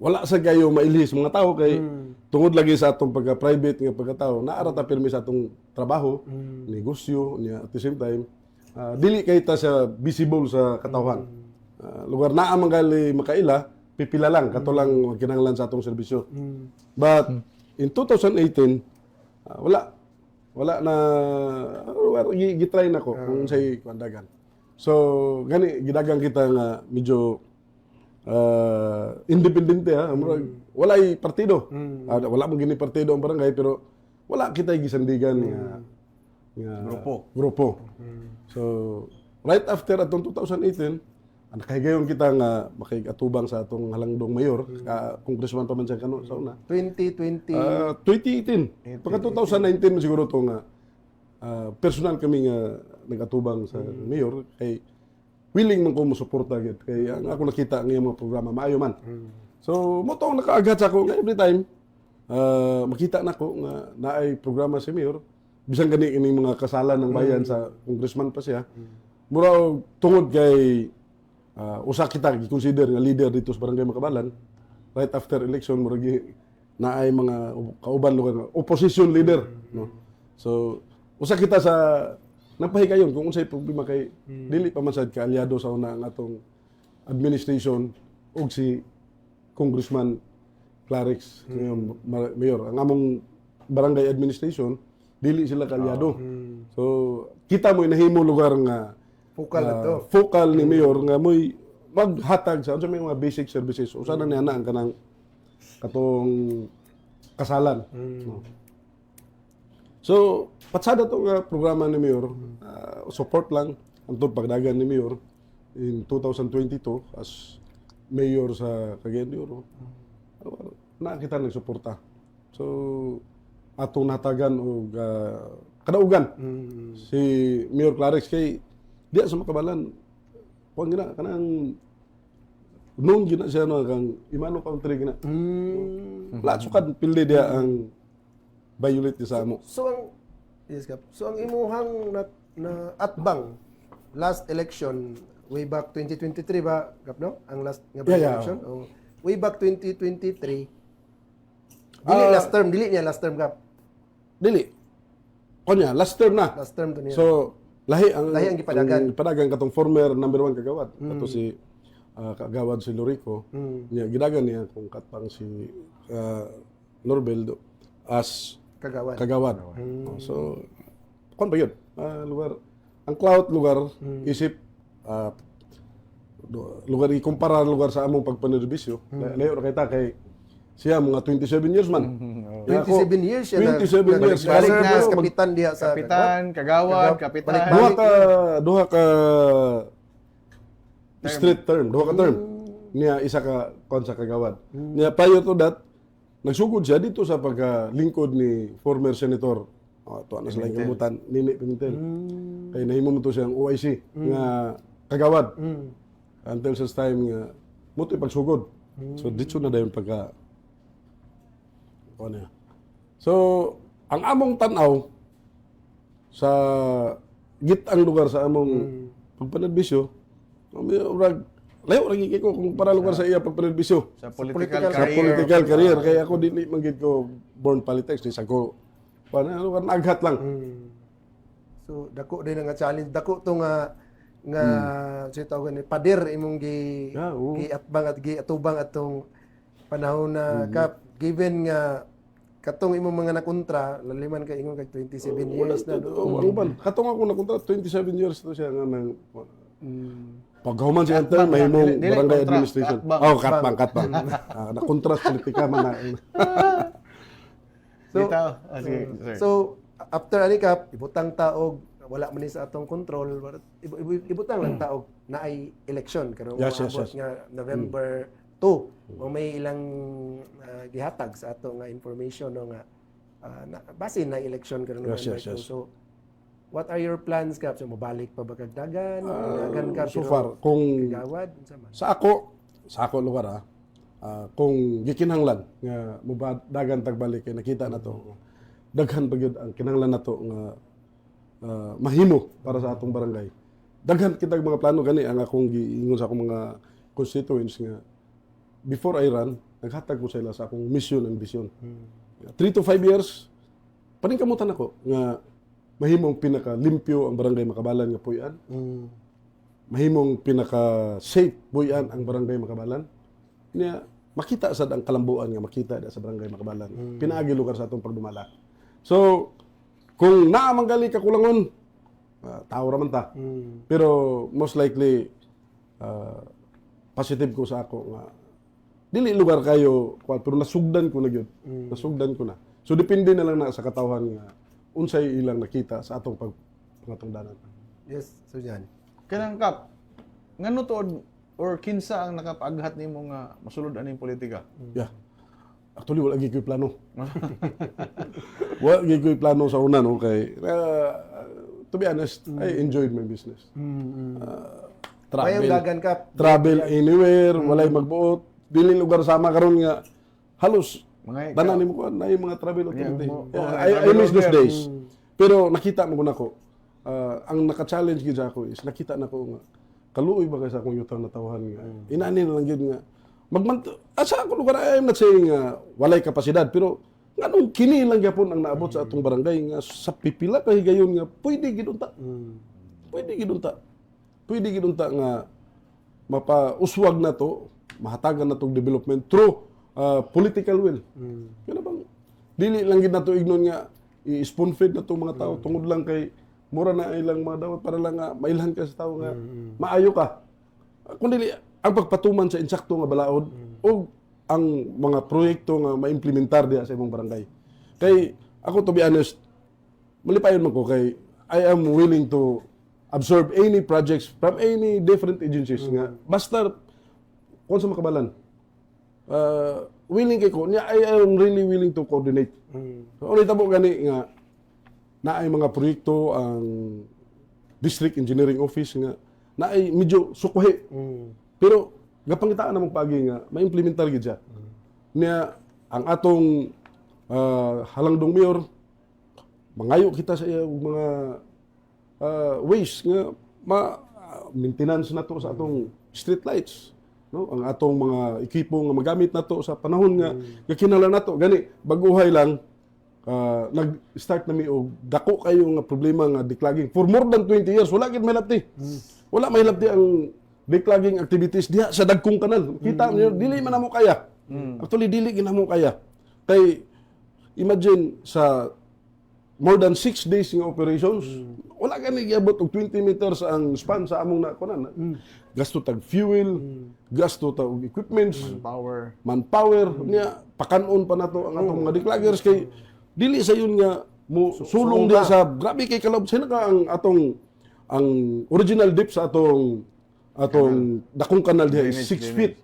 wala sa kayo mailhis mga tao kay tungod lagi sa atong pagka-private nga pagkatao, naara ta pirmi sa atong trabaho, negosyo, niya at the same time, dili kay ta sa visible sa katawhan. Lugar naa man gali makaila, pipila lang katulang kinahanglan sa atong serbisyo. But in 2018, wala na gitry na ko kung say kandagan. So gani gidagan kita nga medyo independente murag walay partido. Wala man gini partido ang barangay pero wala kita gisandigan nga grupo. So right after atong 2018 nakahigayon kita nga makigatubang sa atong halangdong mayor, congressman pa man siya kano sa una. 2020 2018. Pagka 2019 man siguro to nga personal kami nga nagatubang sa mayor kay willing man ko mo suporta gyud kay ang ako nakita nga mga programa maayo man. So mo to nakaagat sa ako nga every time makita nako nga naay programa si mayor bisan gani ini mga kasalan ng bayan sa congressman pa siya. Mura og tungod kay usa kita gi-consider nga leader dito sa Barangay Makabalan right after election mura naay mga kauban lugar nga opposition leader, no. So usa kita sa nagpahigayon kung unsay problema kay dili pa man sad ka aliado sa una ang atong administration ug si Congressman Clarix ngayon mayor ang among barangay administration dili sila ka aliado. So kita mo nahimo lugar nga Focal na to. Focal ni mayor nga mo'y maghatag sa may mga basic services. Usa na niya na ang kanang katong kasalan. No. So, patsada to nga programa ni mayor, support lang ang pagdagan ni mayor in 2022 as mayor sa Cagayan de Oro. Na kita nagsuporta. So, atong natagan og kadaugan si Mayor Clarix kay diya sa Makabalan kuan gina kanang noon gina siya no kang Imano Country gina. Lahat sukad pilde dia ang violate sa amo. So ang yes, Kap. So ang imuhang na atbang last election way back 2023 ba, Kap, no? Ang last nga Yeah. election. Oh, way back 2023. Dili niya last term, Kap. Dili. Kunya last term na. Last term to niya. So lahi ang gipadagan. gipadagan katong former number 1 kagawad. Ato si kagawad si Lorico. Niya gidagan niya kung katang si Norbel as kagawad. So kon ba yun? Lugar ang cloud lugar isip lugar ikumpara lugar sa among pagpanerbisyo. Layo ra kita kay siya mga 27 years man. 27 years siya 27 years. Balik Balik na na. kapitan diha sa Kapitan, kagawad, kapitan. Balik- Duha ka street term, duha ka term. Niya isa ka kon sa kagawad. Niya prior to that, nagsugod siya dito sa pagkalingkod ni former senator. To na sila kamutan Nini Pimentel. Kay nahimo mo to siyang OIC nga kagawad. Until such time nga mo to pagsugod. So dito na dayon pagka ano. So ang among tan-aw sa gitang lugar sa among pagpanerbisyo, layo ra gyud ko kung para lugar sa iya pagpanerbisyo. Sa political Sa Sa career. political career kaya ako dili man gid ko born politics di sa ko ano aghat lang. So dako din nga challenge, dako to nga sa tawag ni pader imong Oo. giatbang at giatubang atong panahon na kap given nga katong imong mga nakontra laliman kay ingon kay 27 years na do. Ano ba? Katong ako na kontra 27 years to siya nga nang paghuman siya enter mahimong Dili, barangay kontra, administration. katbang. Oh, katbang. Na kontra sa politika man na. So- Dito. Sige, sir. So after ani kap ibutang taog wala man ni sa atong control ibutang lang taog na ay election karon Yes, maabot yes. nga November 2 o may ilang gihatag sa ato nga information no nga basin na election karon Yes, November yes, yes. 2. So what are your plans kap? So mabalik pa ba kag dagan? Dagan ka So pero far kung gawad unsa man? sa ako lugar kung gikinahanglan nga mubadagan tagbalik kay nakita na to daghan pa gyud ang kinahanglan nato nga mahimo para sa atong barangay. Daghan kitag mga plano gani ang akong giingon sa akong mga constituents nga before I run naghatag ko sa ila sa akong mission and vision. 3 to 5 years paningkamutan ako nga mahimong pinaka limpyo ang barangay Makabalan nga puy-an. Mahimong pinaka safe puy-an ang barangay Makabalan. Niya makita sad ang kalambuan nga makita sa barangay Makabalan. Pinaagi lugar sa atong pagdumala. So kung naamanggali ka kulangon tao ra man ta. Pero most likely positive ko sa ako nga dili lugar kayo pero nasugdan ko na gyud. Nasugdan ko na. So depende na lang na sa katawhan nga unsay ilang nakita sa atong pangatungdanan. Yes, so yan. Kanang kap, ngano tuod or kinsa ang nakapaghat nimo nga masulod aning politika? Yeah. Actually wala gyud ko'y plano. Wala gyud ko'y plano sa una no kay to be honest, I enjoyed my business. Mayong dagan kap. Travel anywhere, walay magbuot. Dili lugar sama karon nga halos Mga tanan nimo ko na yung mga travel authority. Yeah, I miss those travel days. Pero nakita mo na ko ang naka-challenge gid ako is nakita na ko nga kaluoy ba kay sa akong yutang na tawhan nga. Inaani na lang gyud nga asa ako lugar I'm not saying walay kapasidad pero nganong kini lang gyapon ang naabot sa atong barangay nga sa pipila ka higayon nga pwede gid unta. Pwede gid unta. Pwede gid unta nga mapauswag na to, mahatagan na tong development through political will. Kaya bang dili lang gid nato ignon nga i-spoon feed na tong mga tao tungod lang kay mura na ilang mga dawat para lang nga mailhan ka sa tao nga maayo ka. Kung dili ang pagpatuman sa insakto nga balaod o ang mga proyekto nga maimplementar diha sa imong barangay. Kay ako to be honest, malipayon man ko kay I am willing to absorb any projects from any different agencies nga basta kung sa Makabalan. Willing kay ko niya I am really willing to coordinate. So ulit mo gani nga naay mga proyekto ang District Engineering Office nga naay medyo sukuhi. Pero gapangitaan namang pagi nga maimplementar gid siya. Niya ang atong halangdong mayor mangayo kita sa iya og mga ways nga maintenance nato sa atong street lights. No, ang atong mga ekipo nga magamit nato sa panahon nga kinahanglan nato gani baguhay lang nag-start nami og dako kayo nga problema nga declogging for more than 20 years wala gid mahilabti. Wala mahilabti ang declogging activities diha sa dagkong kanal. Kita niyo dili man namo kaya. Actually dili gid namo kaya. Kay imagine sa more than 6 days ng operations. Wala ka nag-iabot og 20 meters ang span sa among nakunan. Gasto tag fuel, gasto tag equipments, Power. manpower, niya pakanon pa nato ang atong mga declaggers kay dili sa yun nga mo sulong diya sa grabe kay kalaw sino ka ang atong ang original dip sa atong dakong kanal diha is 6 feet.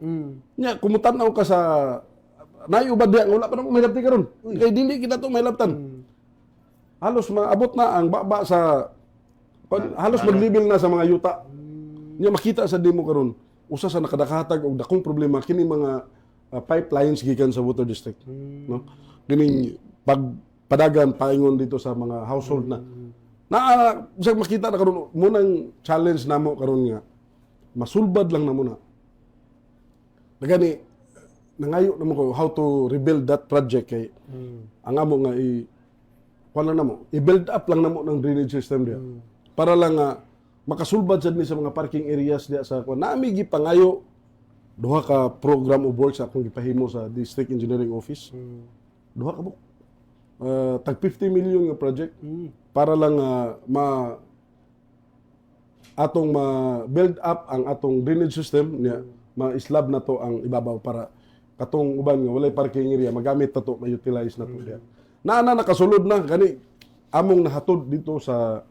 Nya kumutan-aw ka sa nayubad diha wala pa nang mahilabti karon. Kay dili kita to mahilabtan. Halos maabot na ang baba sa halos mag-level na sa mga yuta. Nya makita sa demo karon usa sa nakadakhatag og dakong problema kini mga pipelines gikan sa water district, no? Kining padagan paingon dito sa mga household na sa makita na karon munang challenge namo karon nga masulbad lang na muna. Nagani nangayo namo ko how to rebuild that project kay ang amo nga wala namo i-build up lang namo ng drainage system diya para lang makasulbad sad ni sa mga parking areas diya sa nami gipangayo duha ka program of works akong gipahimo sa District Engineering Office. Duha ka mo. Tag 50 million nga project para lang atong ma-build up ang atong drainage system niya ma-slab na to ang ibabaw para katong uban nga walay parking area magamit na to ma-utilize na to diya. Nakasulod na gani among nahatod dito sa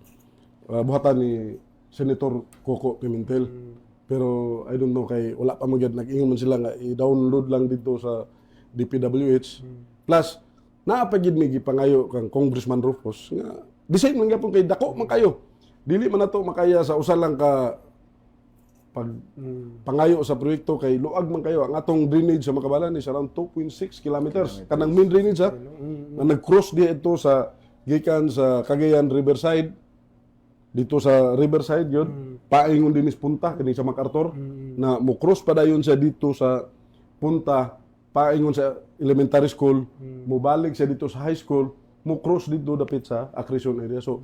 buhatan ni Senator Coco Pimentel. Pero I don't know kay wala pa magyud nag-ingon man sila nga i-download lang dito sa DPWH. Plus naapagid mi gipangayo kang Congressman Rufus nga design man gyapon kay dako man kayo. Dili man nato makaya sa usa lang ka pag pangayo sa proyekto kay luag man kayo ang atong drainage sa Makabalan is around 2.6 kilometers. Kanang main drainage na nag-cross di ito sa gikan sa Cagayan Riverside dito sa Riverside yun, paingon din is punta kini sa MacArthur na mo cross pa dayon siya dito sa punta paingon sa elementary school, mo balik siya dito sa high school, mo cross dito dapit sa Accretion area. So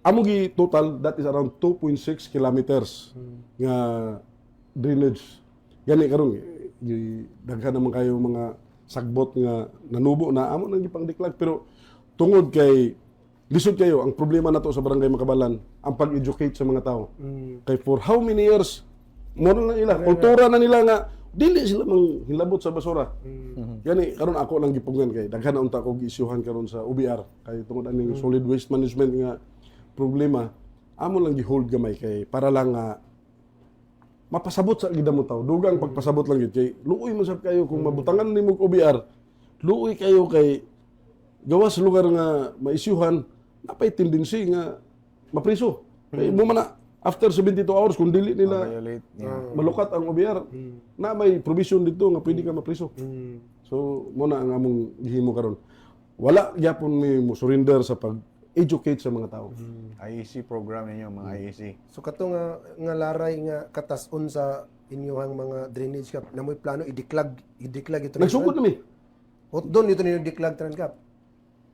amo gi total that is around 2.6 kilometers nga drainage. Gani karon daghan naman kayo mga sagbot nga nanubo na amo nang gipang diklag pero tungod kay lisod kayo, ang problema na to sa Barangay Makabalan, ang pag-educate sa mga tao. Kay for how many years, mo na nila, kultura na nila nga, dili sila mang hilabot sa basura. Gani, karon ako lang gipungan kay, daghan na unta ko giisyuhan karon sa UBR, kay tungod aning solid waste management nga problema, amo lang gi-hold gamay kay, para lang mapasabot sa gidamo tao. Dugang pagpasabot lang yun, kay luoy man sab kayo, kung mabutangan ni mo UBR, luoy kayo kay, gawas lugar nga maisyuhan, napay tendency nga mapriso. Kaya mo man na, after 72 hours, kung dili nila Violate. malukat ang OBR, na may provision dito nga pwede ka mapriso. So, muna ang among gihimo karon. Wala gyapon mi mo surrender sa pag-educate sa mga tao. IEC program ninyo, mga IEC. So kato nga laray nga katason sa inyong mga drainage kap namoy plano idiklag ito. Nagsugod na mi. O doon ito ninyo diklag Transcap.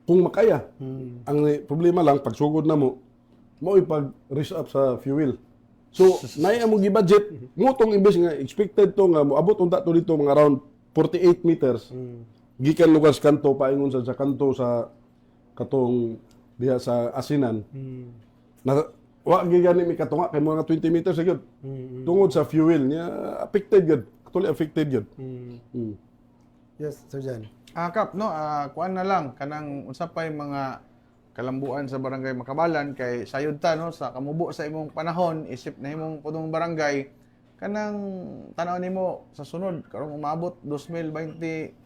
Kung makaya. Ang problema lang, pag sugod na mo ipag-raise up sa fuel. So, naay among gi-budget, ngutong imbes nga expected to nga moabot unta to dito mga around 48 meters. Gikan lugar sa kanto paingon sa kanto sa katong diha sa asinan. Na wa gigani mi katunga kay mga 20 meters gyud. Tungod sa fuel niya affected gyud. Actually affected gyud. Yes, Sir Jan. Kap, no, kuan na lang, kanang unsapay mga kalambuan sa Barangay Makabalan, kay sayod ta, no, sa kamubo sa imong panahon, isip na imong pudong barangay, kanang tanaw nimo sa sunod, karong umabot 2020,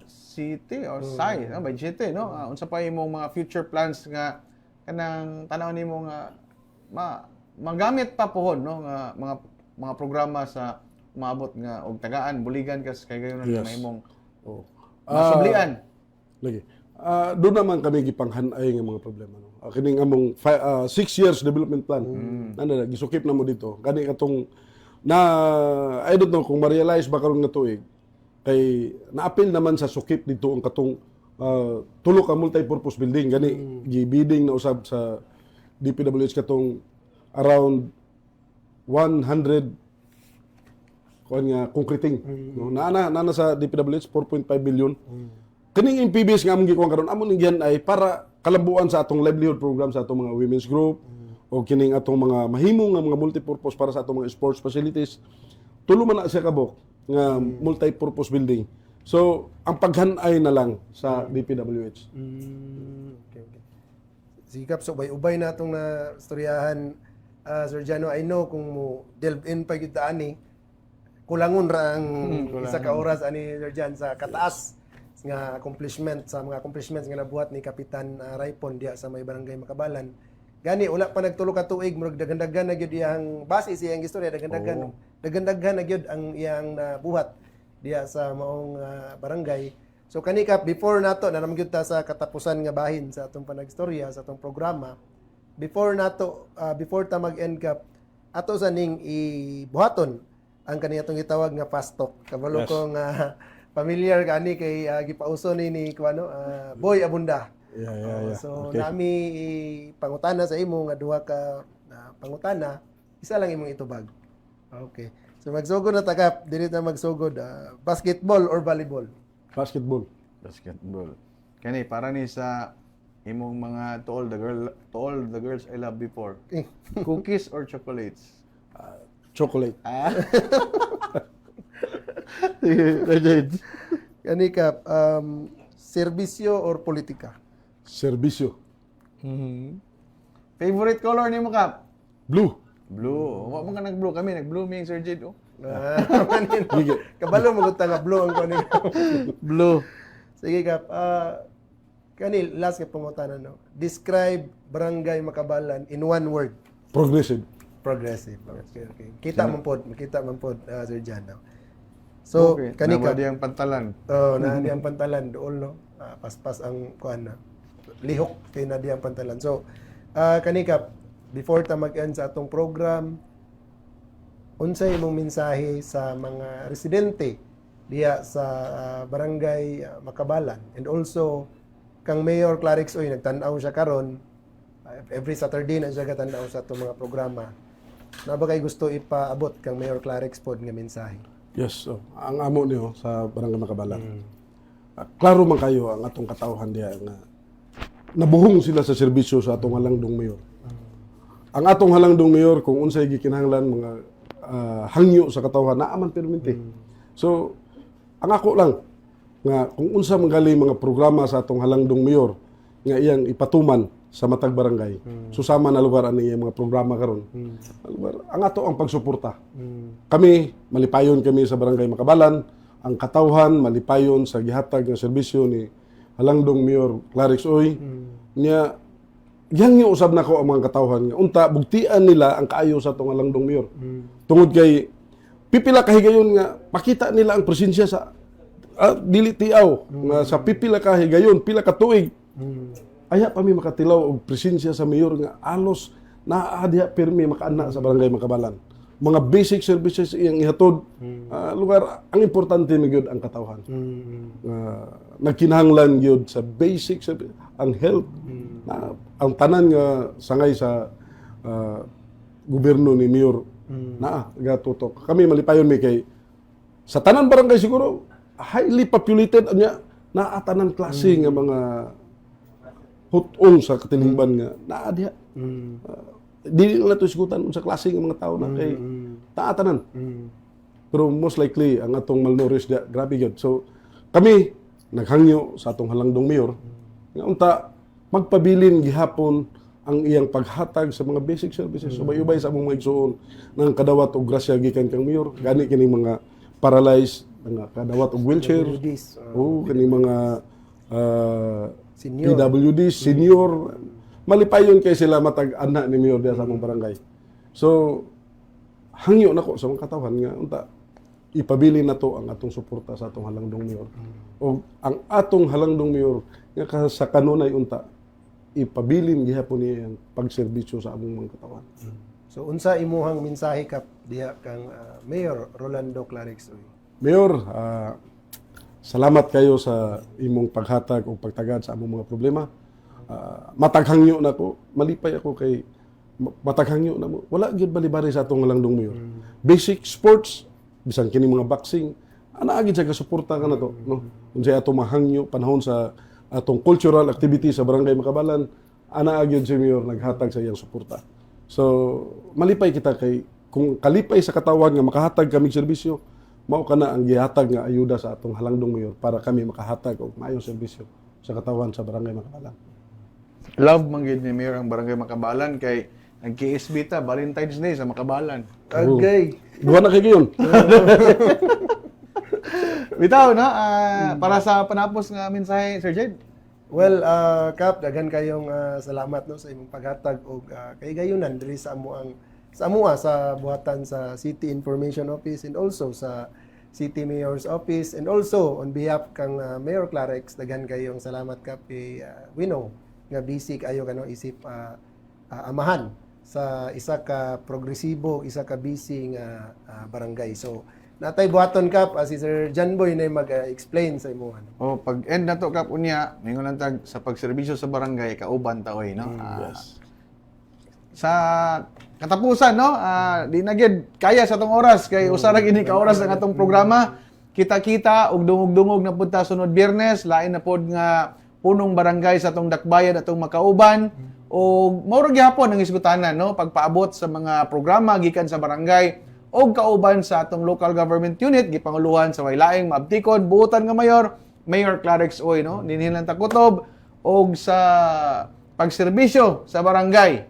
city or SAI, no, 27, no, unsapay imong mga future plans nga, kanang tanaw nimo nga, magamit pa pohon, no, nga mga programa sa umabot nga og tagaan buligan kas kay gayon Yes. mahimong Ah, masublian. Lagi. Doon naman kami gipanghanay nga mga problema. No? Kining among 6 years development plan. Nanda, gisukip na mo dito. Kani katong I don't know kung ma-realize ba karon nga tuig kay na-appeal naman sa sukip dito ang katong tulo ka multi-purpose building gani gibidding na usab sa DPWH katong around 100 kuan nga concreting no nana sa DPWH 4.5 billion Kaning MPBs nga among gikuha karon amo ning gihan ay para kalambuan sa atong livelihood program sa atong mga women's group o kining atong mga mahimo nga mga multipurpose para sa atong mga sports facilities. Tulo man na siya kabok nga multi-purpose building. So, ang paghanay na lang sa DPWH. Okay, okay. Sikap, so ubay na itong na storyahan, Sir Jano. I know kung mo delve in pa yung ani, kulangon ra ang isa ka oras ani Sir Jan sa kataas nga accomplishments nga nabuhat ni Kapitan Raipon diya sa may barangay Makabalan. Gani wala pa nagtulo ka tuig murag dagandagan na gyud iyang base sa iyang istorya dagandagan na gyud ang iyang nabuhat diya sa maong barangay. So kani Kap, before nato na naman gyud ta sa katapusan nga bahin sa atong panagstorya sa atong programa, before ta mag-end Kap, ato sa ning ibuhaton ang kaniyatong gitawag nga fast talk. Kabalo ko nga familiar kani kay gipauso ni kuano Boy Abunda. Yeah. So Okay. nami pangutana sa imo nga duha ka pangutana, isa lang imong itubag. Okay. So magsugod na takap, dili na magsugod basketball or volleyball. Basketball. Basketball. Kani para ni sa imong mga to all the girls I loved before. Cookies or chocolates? Chocolate. Kani Kap, serbisyo or politika? Serbisyo. Favorite color nimo Kap? Blue. Blue. Wa man ka nag-blue kami, nag-blue mi Sir Jade. Oh. Kabalo mo ta nga blue ang kuno. Blue. Sige Kap, kani last nga pangutana no. Describe Barangay Makabalan in one word. Progressive. Progressive. Okay. Makita man pod Sir Jan. So okay. kani Kap, Nabadi ang pantalan. na di ang pantalan dool no. Paspas ang kuan na. Lihok kay na di ang pantalan. So kani Kap, before ta mag-end sa atong program, unsay imong mensahe sa mga residente diya sa Barangay Makabalan, and also kang Mayor Clarix Uy nagtan-aw siya karon every Saturday na siya gatan-aw sa atong mga programa. Na ba kay gusto ipaabot kang Mayor Clarix pod nga mensahe? Yes. Ang amo niyo sa Barangay Makabalan. Klaro man kayo ang atong katawhan diya nga nabuhong sila sa serbisyo sa atong halangdong mayor. Ang atong halangdong mayor kung unsay gikinahanglan mga hangyo sa katawhan naa man perminti. So ang ako lang nga kung unsa manggali mga programa sa atong halangdong mayor nga iyang ipatuman sa matag barangay. Susama na lugar ani iyang mga programa karon. Ang ato ang pagsuporta. Kami malipayon kami sa Barangay Makabalan, ang katawhan malipayon sa gihatag nga serbisyo ni halangdong Mayor Clarix Uy. Nya yang usab nako ang mga katawhan nga unta bugtian nila ang kaayo sa atong halangdong mayor. Tungod kay pipila ka higayon nga pakita nila ang presensya sa dili tiaw nga sa pipila ka higayon pila ka tuig. Aya pa mi makatilaw og presensya sa mayor nga alos naa diha pirmi makaana sa Barangay Makabalan. Mga basic services iyang ihatod. Lugar ang importante mi gyud ang katawhan. Nagkinahanglan gyud sa basic service, ang health, ang tanan nga sangay sa gobyerno ni Mayor gatutok. Kami malipayon mi kay sa tanan barangay siguro highly populated anya naa tanan klase nga mga hutong sa katilingban nga naa diha. Dili na to sigutan unsa klase nga mga tawo na kay naa tanan. Pero most likely ang atong malnourished dia grabe gyud. So kami naghangyo sa atong halangdong mayor nga unta magpabilin gihapon ang iyang paghatag sa mga basic services. So ubay sa among mga igsuon nang kadawat og grasya gikan kang mayor gani kini mga paralyzed nga kadawat og wheelchair. Kani mga Senior. PWD senior malipayon kay sila matag ana ni mayor diya sa among barangay. So hangyo nako sa mga katawhan nga unta ipabilin nato ang atong suporta sa atong halangdong mayor. O ang atong halangdong mayor nga sa kanunay unta ipabilin gihapon niya ang pagserbisyo sa among mga katawhan. So unsa imuhang mensahe Kap diha kang Mayor Rolando Clarix Uy? Mayor, salamat kayo sa imong paghatag o pagtagad sa among mga problema. Mataghangyo na ko, malipay ako kay mataghangyo na mo. Wala gyud balibari sa atong halangdong mayor. Basic sports, bisan kini mga boxing, ana agid sa kasuporta ka na to, no? Unsay ato mahangyo panahon sa atong cultural activity sa Barangay Makabalan, ana agid si Mayor naghatag sa iyang suporta. So, malipay kita kay kung kalipay sa katawan nga makahatag kami serbisyo, mao kana ang gihatag nga ayuda sa atong halangdong mayor para kami makahatag og maayong serbisyo sa katawan sa Barangay Makabalan. Love man gid ni Mayor ang Barangay Makabalan kay nag-KSB ta Valentine's Day sa Makabalan. Okay. Duha na kay giyon. Bitaw no, para sa panapos nga mensahe Sir Jed. Well, Kap, daghan kayong salamat no sa imong paghatag og kay gayunan diri sa amoa sa buhatan sa City Information Office and also sa City Mayor's Office and also on behalf kang Mayor Clarex, daghan kayong salamat Kap kay we know nga busy kayo kano isip amahan sa isa ka progresibo, isa ka busy nga barangay. So natay buhaton Kap, si Sir John Boy na mag-explain sa imo. Oh, pag end na to Kap unya, mingon lang tag sa pagserbisyo sa barangay kauban ta oy no. Yes. Sa katapusan no, di na gid kaya sa tong oras kay usa ra gini ka oras ang atong programa. Kita-kita og dungog-dungog na punta sunod Biyernes, lain na pod nga punong barangay sa atong dakbayan atong makauban og mao ra gyapon ang isgutanan no, pagpaabot sa mga programa gikan sa barangay og kauban sa atong local government unit gipanguluhan sa waylaing maabtikon buotan nga mayor Mayor Clarex Oy no, dinhilan ta kutob og sa pagserbisyo sa barangay.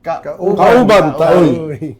Kauban ta, oy.